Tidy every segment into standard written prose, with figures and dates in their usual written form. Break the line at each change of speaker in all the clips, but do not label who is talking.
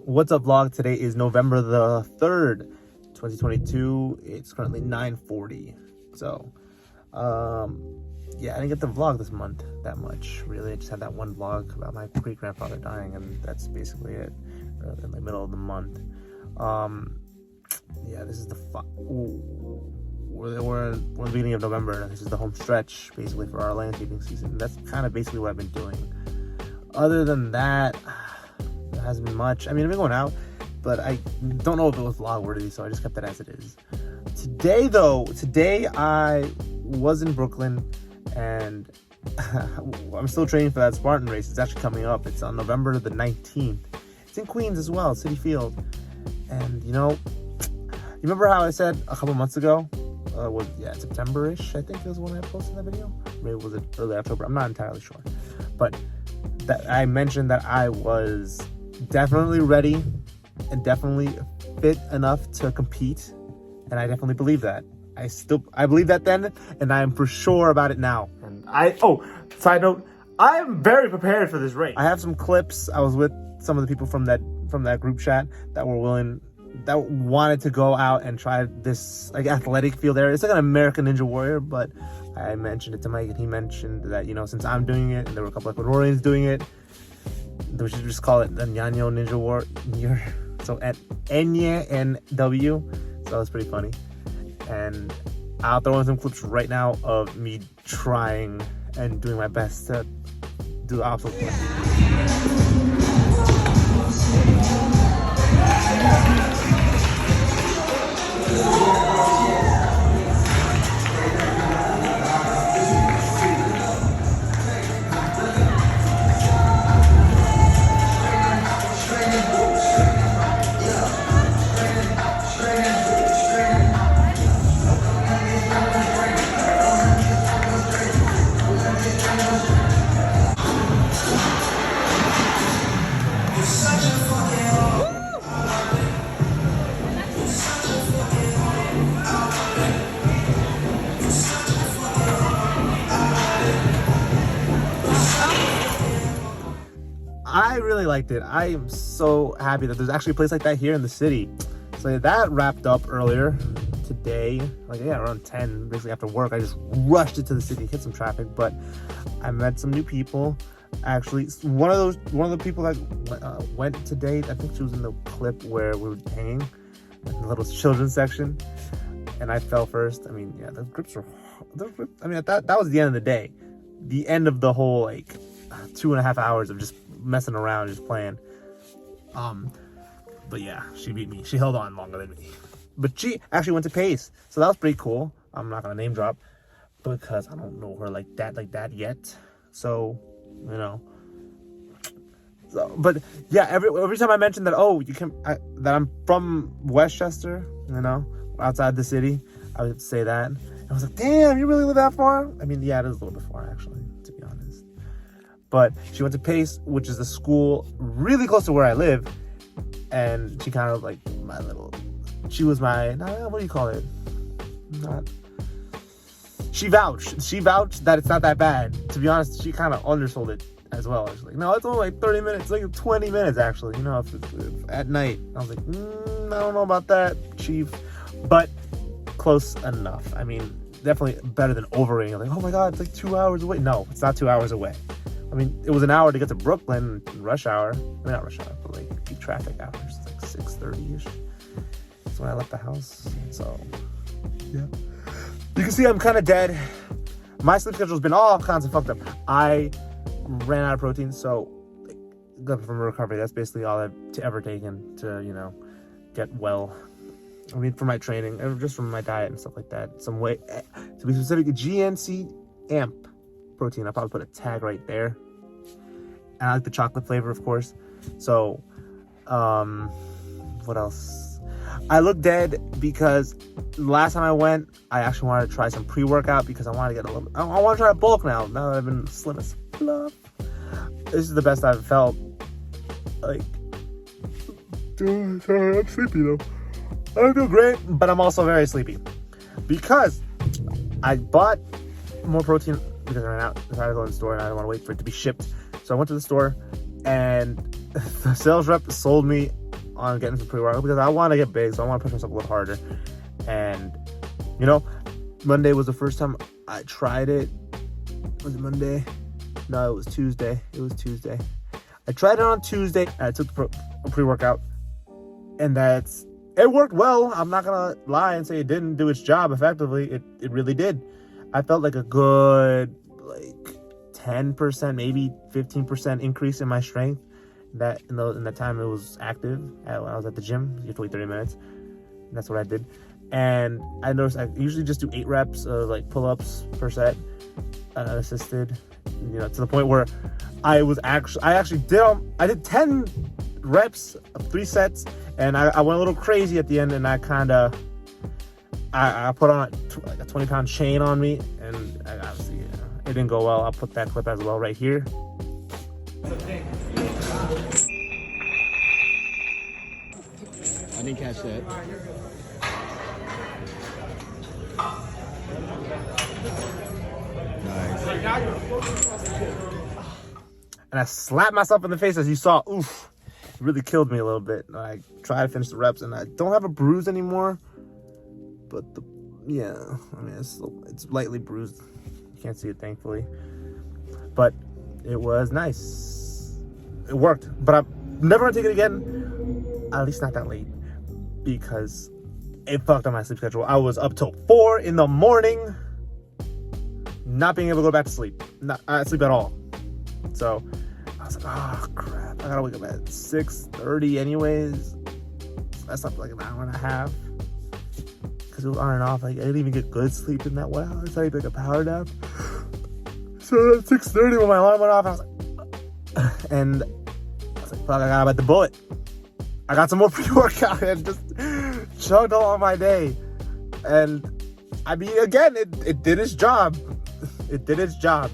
What's up, vlog? Today is November the 3rd, 2022. It's currently 9:40. So, yeah, I didn't get to vlog this month that much. Really, I just had that one vlog about my great-grandfather dying, and that's basically it. In the middle of the month. Yeah, this is we're in the beginning of November. This is the home stretch, basically, for our landscaping season. That's kind of basically what I've been doing. Other than that, there hasn't been much. I mean, I've been going out, but I don't know if it was vlog worthy, so I just kept it as it is. Today I was in Brooklyn, and I'm still training for that Spartan race. It's actually coming up. It's on November the 19th. It's in Queens as well, City Field. And you remember how I said a couple months ago, September-ish, I think it was when I posted that video. Maybe it was early October. I'm not entirely sure, but that I mentioned that I was definitely ready and definitely fit enough to compete, and I definitely believe that. I believe that then, and I am for sure about it now. And side note, I am very prepared for this race. I have some clips. I was with some of the people from that group chat that wanted to go out and try this athletic field area. It's like an American Ninja Warrior, but I mentioned it to Mike, and he mentioned that since I'm doing it and there were a couple Ecuadorians doing it, we should just call it the Ñaño Ninja Warrior. So at NW. So it's pretty funny. And I'll throw in some clips right now of me trying and doing my best to do the obstacle course. I really liked it. I am so happy that there's actually a place like that here in the city. So that wrapped up earlier today, around 10, basically after work. I just rushed into the city, hit some traffic, but I met some new people. Actually, one of the people that went to date, I think she was in the clip where we were hanging in the little children's section, and I fell first. I mean, yeah, that was the end of the day, the end of the whole 2.5 hours of just messing around, just playing. But yeah, she beat me. She held on longer than me, but she actually went to Pace, so that was pretty cool. I'm not gonna name drop because I don't know her like that yet. So but yeah, every time I mentioned that, that I'm from Westchester, outside the city, I would say that. And I was like, damn, you really live that far? I mean, yeah, it is a little bit far, actually, to be honest. But she went to Pace, which is a school really close to where I live, and she kind of she was my, what do you call it? She vouched that it's not that bad. To be honest, she kind of undersold it as well. She's like, no, it's only 30 minutes, 20 minutes actually, if at night. I was like, I don't know about that, chief, but close enough. I mean, definitely better than overrating. I'm like, oh my God, it's 2 hours away. No, it's not 2 hours away. I mean, it was an hour to get to Brooklyn in rush hour. I mean, not rush hour, but peak traffic hours, 6:30-ish. That's when I left the house. So, yeah. You can see I'm kind of dead. My sleep schedule's been all kinds of fucked up. I ran out of protein, so from recovery, that's basically all I've ever taken to, get well. I mean, for my training, just from my diet and stuff like that. Some way, to be specific, GNC AMP protein. I'll probably put a tag right there. And I like the chocolate flavor, of course. So, what else? I look dead because last time I went, I actually wanted to try some pre-workout because I wanted to get I want to try to bulk now that I've been slim as fluff. This is the best I've felt. Sorry, I'm sleepy though. I don't feel great, but I'm also very sleepy because I bought more protein because I ran out. I decided to go to the store and I didn't want to wait for it to be shipped. So I went to the store and the sales rep sold me on getting some pre-workout because I want to get big, so I want to push myself a little harder. And you know, Monday was the first time I tried it. Was it Monday? No, it was Tuesday. I tried it on Tuesday. I took a pre-workout, and it worked well. I'm not gonna lie and say it didn't do its job effectively. It really did. I felt like a good 10%, maybe 15% increase in my strength. That in that time it was active. When I was at the gym, you have to wait 30 minutes. And that's what I did. And I noticed I usually just do 8 reps of like pull-ups per set, assisted. You know, to the point where I did 10 reps of 3 sets, and I went a little crazy at the end, and I put on like a 20-pound chain on me, and obviously it didn't go well. I'll put that clip as well right here.
I didn't catch that. Nice.
And I slapped myself in the face, as you saw. Oof. It really killed me a little bit. I tried to finish the reps, and I don't have a bruise anymore. But it's lightly bruised. You can't see it, thankfully. But it was nice. It worked. But I'm never gonna take it again. At least not that late, because it fucked up my sleep schedule. I was up till 4 in the morning, not being able to go back to sleep. Not sleep at all. So I was like, oh crap, I gotta wake up at 6:30 anyways. So I slept like an hour and a half, because it was on and off. Like, I didn't even get good sleep in that 1 hour. So I had like a power nap. So at 6:30 when my alarm went off, I was like, and I was like, fuck, I gotta bite the bullet. I got some more pre-workout and just chugged along my day. And I mean, again, it did its job. It did its job.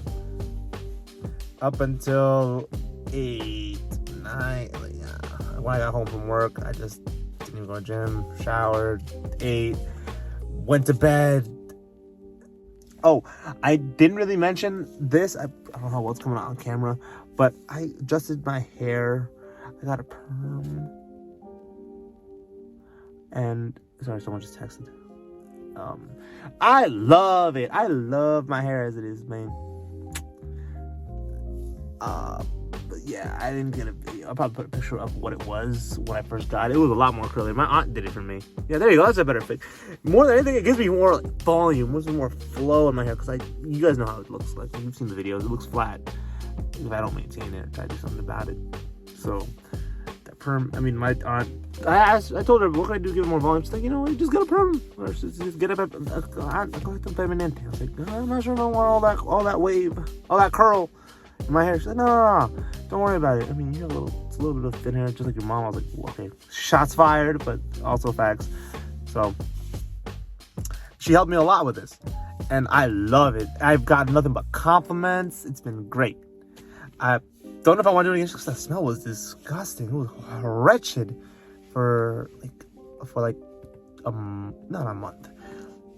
Up until 8, 9, when I got home from work, I just didn't even go to the gym, showered, ate, went to bed. Oh, I didn't really mention this. I don't know what's coming out on camera, but I adjusted my hair. I got a perm. And, sorry, someone just texted. I love it. I love my hair as it is, man. But yeah, I didn't get a video. I'll probably put a picture of what it was when I first got it. It was a lot more curly. My aunt did it for me. Yeah, there you go. That's a better fit. More than anything, it gives me more like volume. It gives me more flow in my hair, because you guys know how it looks like. You've seen the videos. It looks flat. If I don't maintain it, I try to do something about it. So that perm. I mean, my aunt. I told her, what can I do to give it more volume? She's like, you just get a perm, or just get a permanente. I was like, I'm not sure if I want all that wave, all that curl in my hair. She's like, no, don't worry about it. I mean, you have it's a little bit of thin hair, just like your mom. I was like, well, okay, shots fired, but also facts. So she helped me a lot with this, and I love it. I've got nothing but compliments. It's been great. I don't know if I want to do it again, because the smell was disgusting. It was wretched for not a month,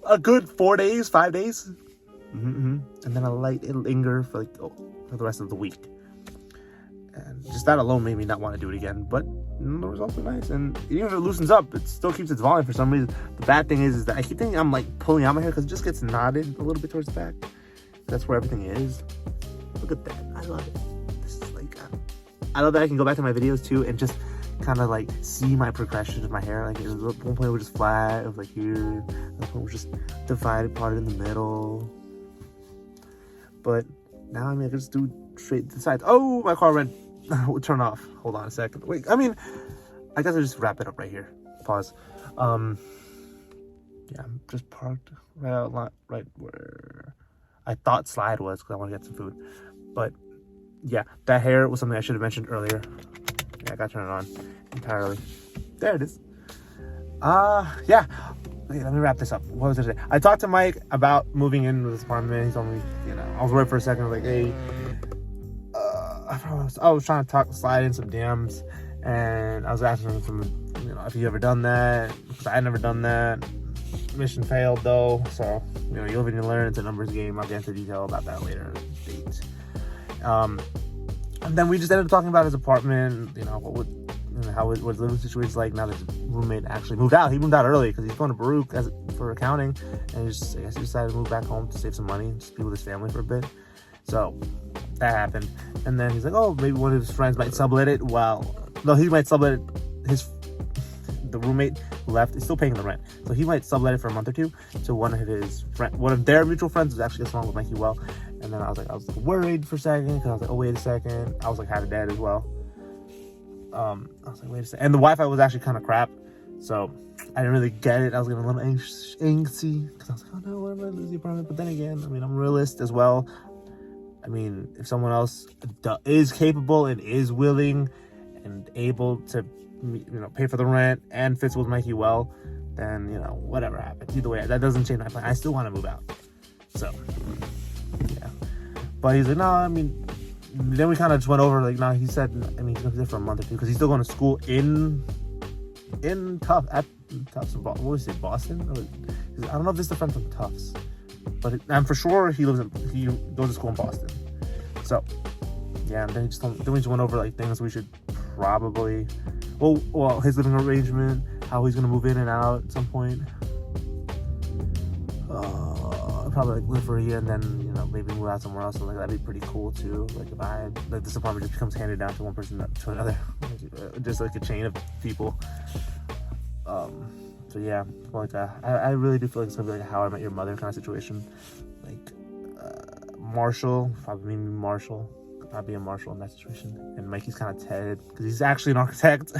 a good 4 days, 5 days, and then a light linger for the rest of the week. And just that alone made me not want to do it again. But the results are nice, and even if it loosens up, it still keeps its volume for some reason. The bad thing is that I keep thinking I'm like pulling out my hair, because it just gets knotted a little bit towards the back. That's where everything is. Look at that. I love it. This is I love that I can go back to my videos too and just kind of see my progression of my hair. Like, at one point it was just flat, it was like here, at one point it was just divided, parted in the middle. But now, I mean, I can just do straight to the sides. Oh, my car went, turn off. Hold on a second. Wait, I mean, I guess I'll just wrap it up right here. Pause. Yeah, I'm just parked right where I thought Slide was, because I want to get some food. But yeah, that hair was something I should have mentioned earlier. Yeah, I got to turn it on entirely. There it is. Yeah. Wait, let me wrap this up. What was it today? I talked to Mike about moving into this apartment. He told me, I was worried for a second. I was like, hey, I was trying to Slide in some DMs, and I was asking him some, if you ever done that, because I had never done that. Mission failed though, so you live and you learn. It's a numbers game. I'll get into detail about that later date. And then we just ended up talking about his apartment, what would how what his living situation is like now that his roommate actually moved out. He moved out early because he's going to Baruch for accounting, and I guess he decided to move back home to save some money and just be with his family for a bit. So that happened, and then he's like, oh, maybe one of his friends might sublet it. He might sublet it. The roommate left is still paying the rent, so he might sublet it for a month or two to one of their mutual friends who's actually gets along with Mikey well. And then I was worried for a second because I was like, oh, wait a second. I was like half dead as well. I was like, wait a second. And the Wi-Fi was actually kind of crap, so I didn't really get it. I was getting a little angsty because I was like, oh no, what if I lose the apartment? But then again, I mean, I'm a realist as well. I mean, if someone else is capable and is willing and able to, pay for the rent and fits with Mikey well, then, whatever happens. Either way, that doesn't change my plan. I still want to move out. So, yeah. But he's like, no, I mean, then we kind of just went over, like, no, he said, I mean, he's going to be there for a month or two because he's still going to school in Tufts, what would you say, Boston? I don't know if this is the friend from Tufts, but I'm for sure he goes to school in Boston. So, yeah, and then we just went over, like, things we should probably, well, his living arrangement, how he's going to move in and out at some point. Probably like live for a year and then maybe move out somewhere else. So like that'd be pretty cool too. Like if this apartment just becomes handed down to one person to another, just like a chain of people. So yeah, like I really do feel like it's gonna be like a How I Met Your Mother kind of situation. Like Marshall, probably Marshall, could not be a Marshall in that situation, and Mikey's kind of Ted because he's actually an architect.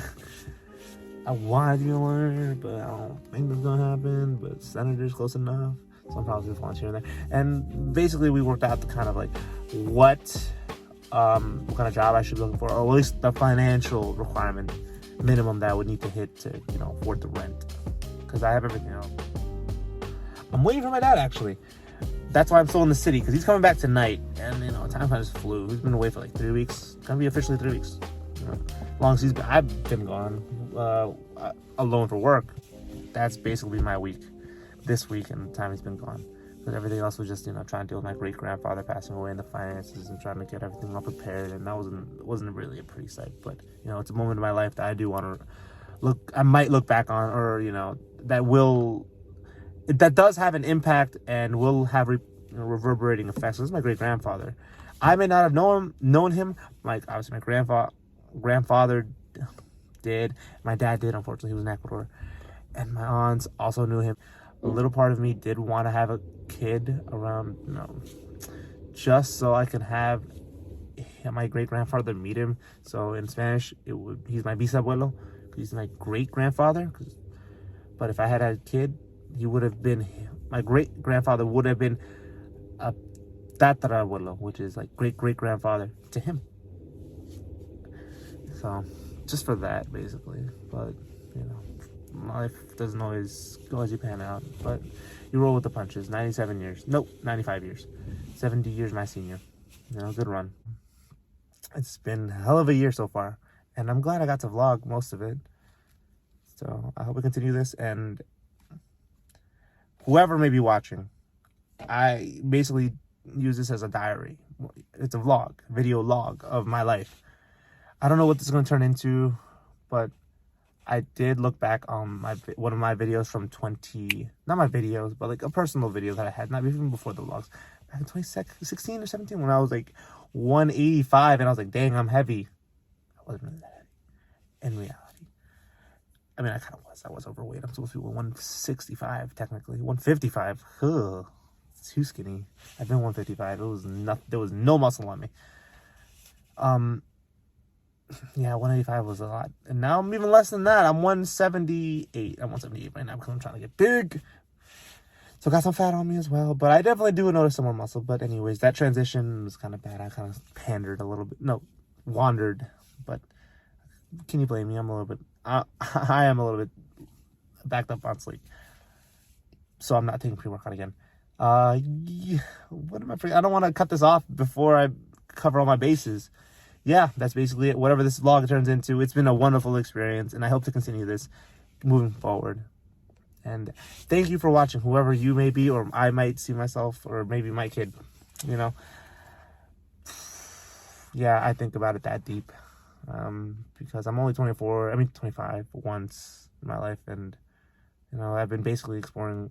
I wanted to be a lawyer, but I don't think that's gonna happen. But senator's close enough. So I'm probably just volunteering there. And basically we worked out the kind of like what kind of job I should be looking for, or at least the financial requirement minimum that I would need to hit to, afford the rent. Because I have everything else. I'm waiting for my dad actually. That's why I'm still in the city, because he's coming back tonight. And time kind of just flew. He's been away for like 3 weeks. Gonna be officially 3 weeks. As long as I've been gone alone for work. That's basically my week. This week and the time he's been gone, but everything else was just trying to deal with my great grandfather passing away and the finances and trying to get everything all prepared, and that wasn't really a pretty sight. But it's a moment in my life that I do want to I might look back on, or that does have an impact and will have reverberating effects. So this is my great grandfather. I may not have known him like obviously my grandfather did. My dad did, unfortunately. He was in Ecuador, and my aunts also knew him. A little part of me did want to have a kid around, just so I can have my great grandfather meet him. So in Spanish, he's my bisabuelo, because he's my great grandfather. But if I had a kid, he would have been, my great grandfather would have been a tatarabuelo, which is like great great grandfather to him. So just for that, basically. But life doesn't always go as you pan out, but you roll with the punches. 97 years. Nope, 95 years. 70 years my senior. Good run. It's been a hell of a year so far, and I'm glad I got to vlog most of it. So I hope we continue this, and whoever may be watching, I basically use this as a diary. It's a vlog, video log of my life. I don't know what this is going to turn into, but I did look back on one of my videos from not my videos, but like a personal video that I had, not even before the vlogs, back in 2016 or 17, when I was like 185, and I was like, dang, I'm heavy. I wasn't really that heavy in reality. I mean, I kind of was. I was overweight. I'm supposed to be 165, technically. 155. Ugh, it's too skinny. I've been 155. There was no muscle on me. Yeah, 185 was a lot. And now I'm even less than that. I'm 178. I'm 178 right now because I'm trying to get big. So I got some fat on me as well. But I definitely do notice some more muscle. But anyways, that transition was kind of bad. I kind of pandered a little bit. No, wandered. But can you blame me? I'm a little bit... I am a little bit backed up on sleep. So I'm not taking pre-workout again. What am I... I don't want to cut this off before I cover all my bases. Yeah, that's basically it. Whatever this vlog turns into, it's been a wonderful experience, and I hope to continue this moving forward. And thank you for watching, whoever you may be, or I might see myself, or maybe my kid, Yeah, I think about it that deep. because I'm only 25 once in my life, and I've been basically exploring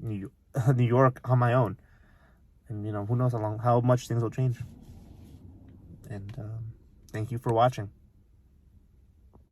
New New York on my own, and who knows how much things will change. And thank you for watching.